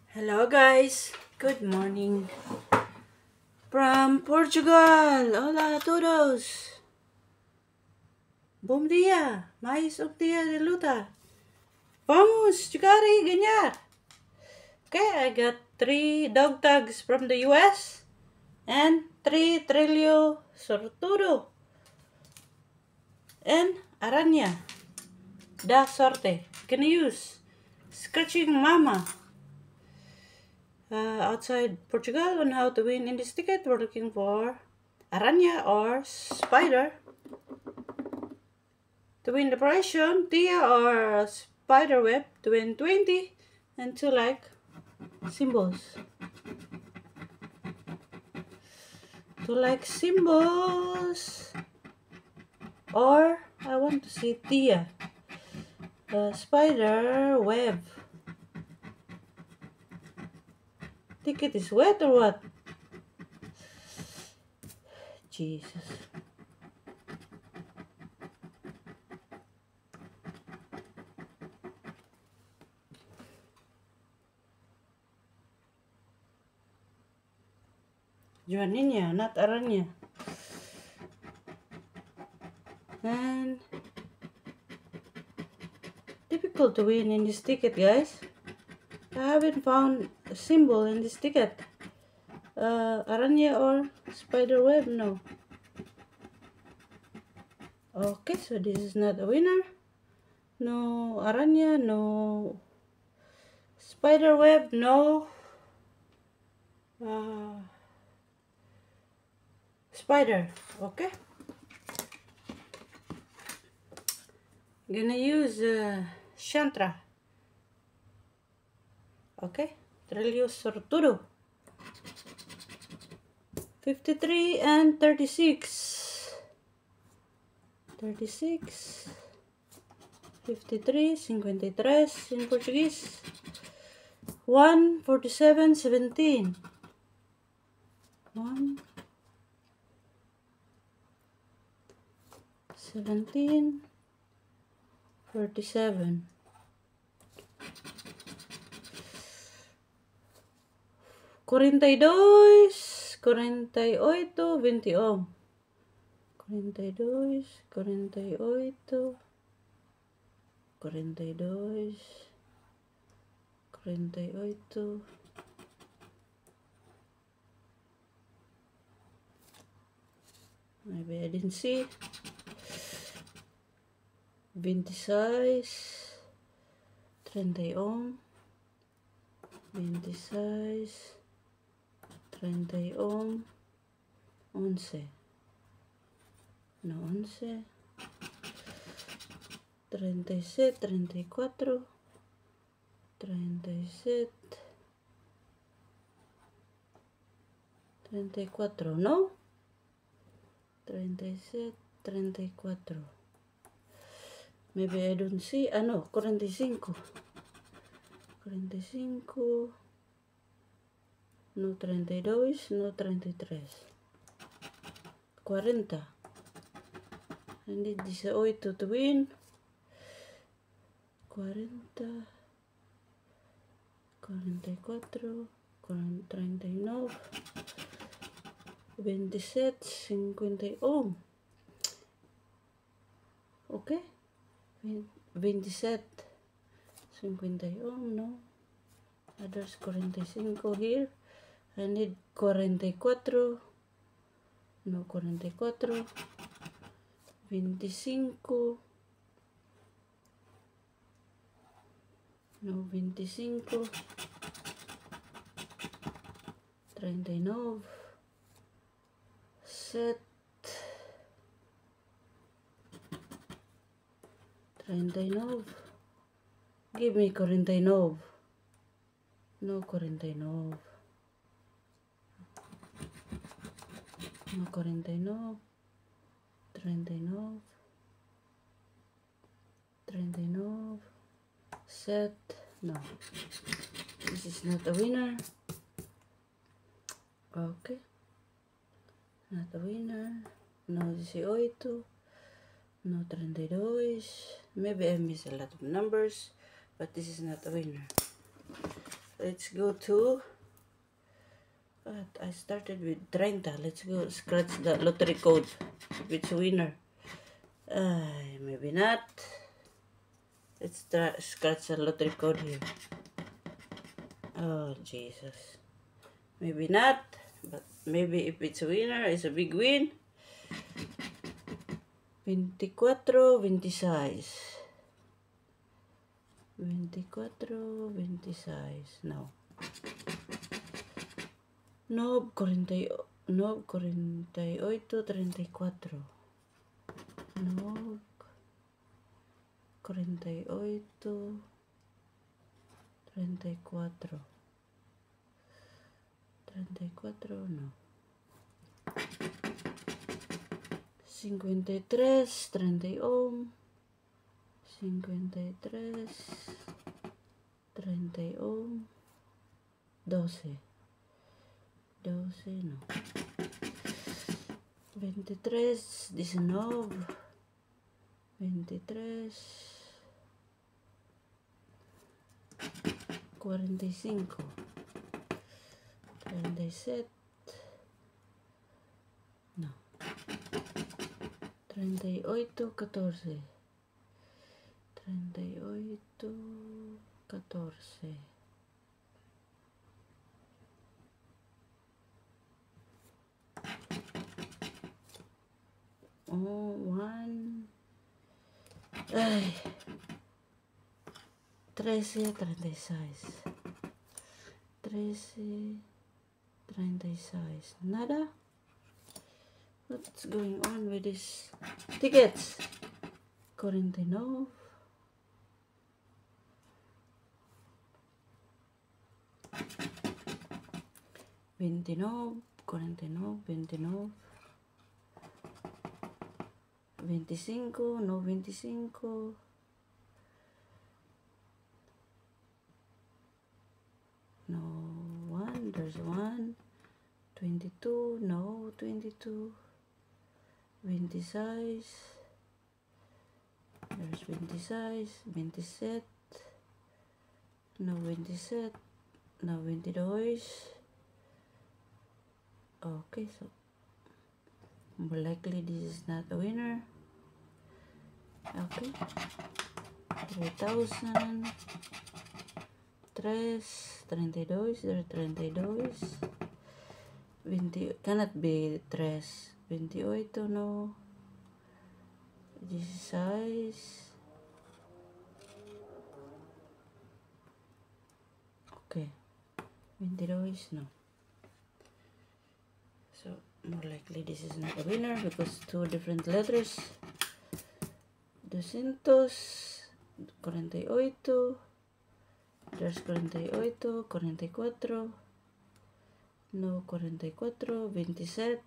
Hello guys, good morning from Portugal. Hola a todos. Bom dia, mais um dia de luta. Vamos jogar e ganhar. Okay, I got 3 dog tags from the US and 3 Trilio Sortudo and Araña. Da sorte. Can use Scratching Mama. Outside Portugal on how to win in this ticket, we're looking for Araña or Spider. To win the operation, Tia or Spider Web to win 20 and to like symbols. To like symbols. Or I want to see Tia. Spider Web. Ticket is wet or what? Jesus. Joaninya, not Aranya. And difficult to win in this ticket, guys. I haven't found a symbol in this ticket. Aranya or spider web? No. Okay, so this is not a winner. No Aranya, no spider web, no spider. Okay. Gonna use Chantra. Okay. Trilio Sortudo. 53 and 36. 36. 53, 53 in Portuguese. 1, 47, 17. 1, 17, 47. 42, 48, 21. 42, 48, 42, 48. Maybe I didn't see. 26, 31, 26, 31, 11. No, 11, 37, 34, 37, 34, no? 37, 34. Maybe I don't see. No, 45. 45. No 32, no 33. 40. I need 18 to win. 40. 44. 39. 27. 51. Okay. 27. 51, no. Others 45 here. I need 44. No 44. 25. No 25. 39. Set. 39. Give me 49. No 49. No 49. 39. 39. Set. No. This is not a winner. Okay. Not a winner. No 18. No 32. Maybe I miss a lot of numbers, but this is not a winner. Let's go to... I started with 30. Let's go scratch the lottery code. If it's a winner. Maybe not. Let's try scratch the lottery code here. Oh, Jesus. Maybe not. But maybe if it's a winner, it's a big win. 24, 26. 24, 26. No. 9, 48, 34. 9, 48, 34. 34, no. 53, 31. 53, 31. 12. 12, no. 23, 19. 23, 45, 37, no, 38, 14, 38, 14, oh, 1, ay, 13, 36, 13, 36, nada. What's going on with these tickets? 49, 29, 49, 29, 25, no 25, no 1, there's 1, 22, no 22, 26, there's 26, 27, no 27, no 22. Okay, so more likely this is not a winner. Okay, 3,000, 3, 32, there 32, 20, cannot be 3, 28, no, 16, okay, 22, no. So more likely this is not a winner because two different letters. 200, 48, there's 48, 44, no 44, 27,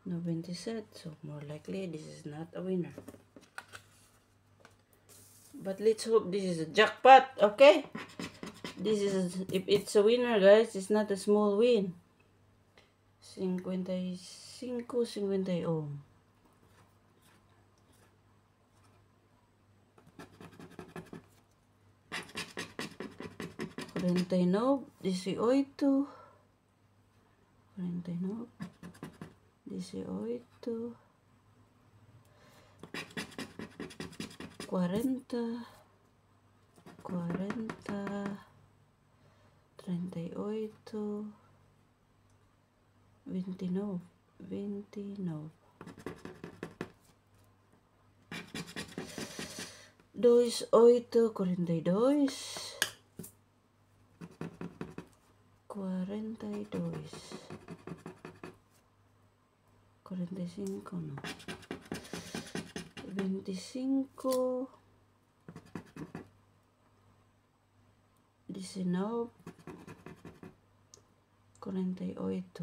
no 27, so more likely this is not a winner. But let's hope this is a jackpot, okay? This is, if it's a winner, guys, it's not a small win. 55, 51. $49, 18, 49, 18, 40, 40, 38, 29, 29. 28, 42, 42, 45, no. 25, 19, 48,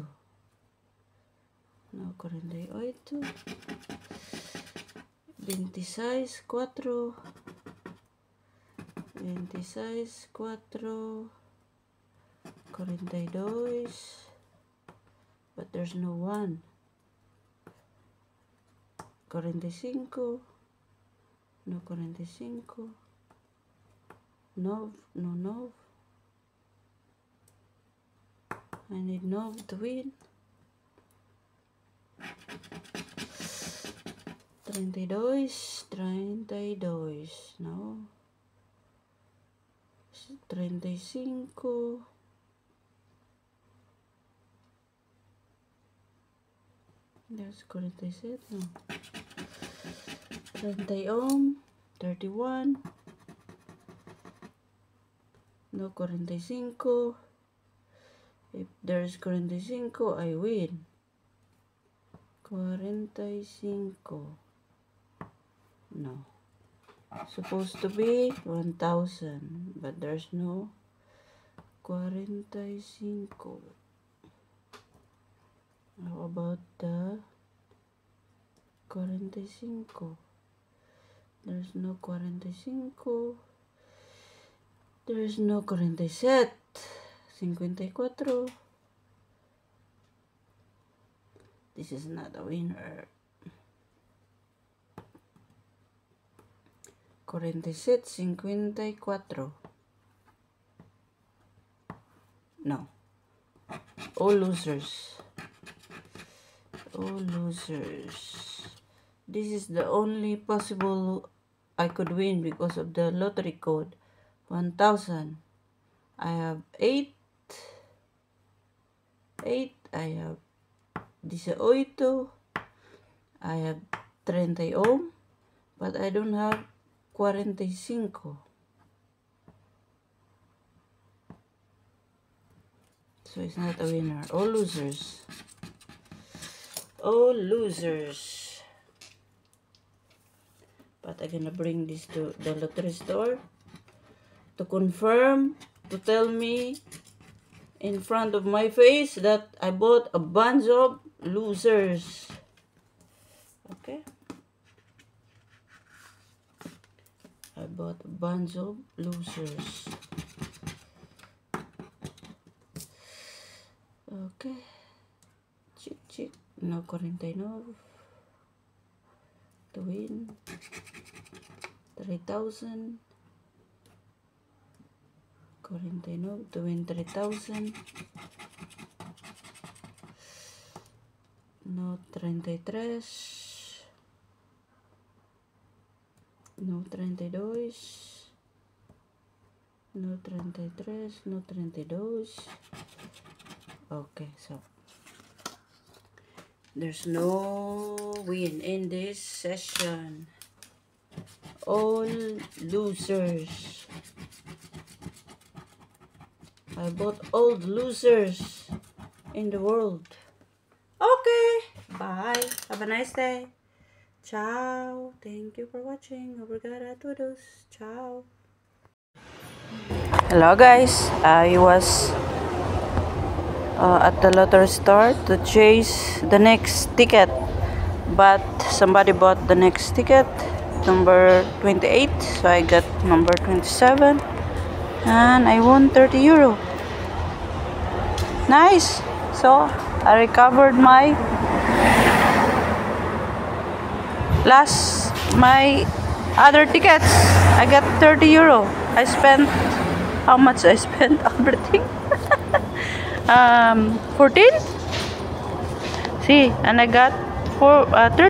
no, 48, 26, 4, 26, 4, 42, but there's no 1. 45, no 45, No. I need Nov to win. 32. No. 35. There's 47. No. 31. 31. No 45. If there's 45, I win. 45. No. Supposed to be 1,000, but there's no 45. How about the 45? There's no 45. There's no 47. 54. This is not a winner. 47, 54. No. All losers. All losers. This is the only possible I could win because of the lottery code. 1,000. I have 8. I have 18. I have 31. But I don't have 45. So it's not a winner. All losers. All losers. But I'm gonna bring this to the lottery store to confirm, to tell me in front of my face that I bought a bunch of losers. Okay? I bought a bunch of losers. Okay. Chick. No 49. To win. 3,000. 49 to win 3,000. No 33. No 32. No 33. No 32. Okay, so there's no win in this session. All losers. I bought all the losers in the world. Okay, bye. Have a nice day. Ciao. Thank you for watching. Obrigada a todos. Ciao. Hello guys. I was at the lottery store to chase the next ticket, but somebody bought the next ticket, number 28, so I got number 27 and I won 30 euro. Nice. So I recovered my other tickets. I got 30 euro. I spent, how much I spent? Everything. 14. See, and I got 30.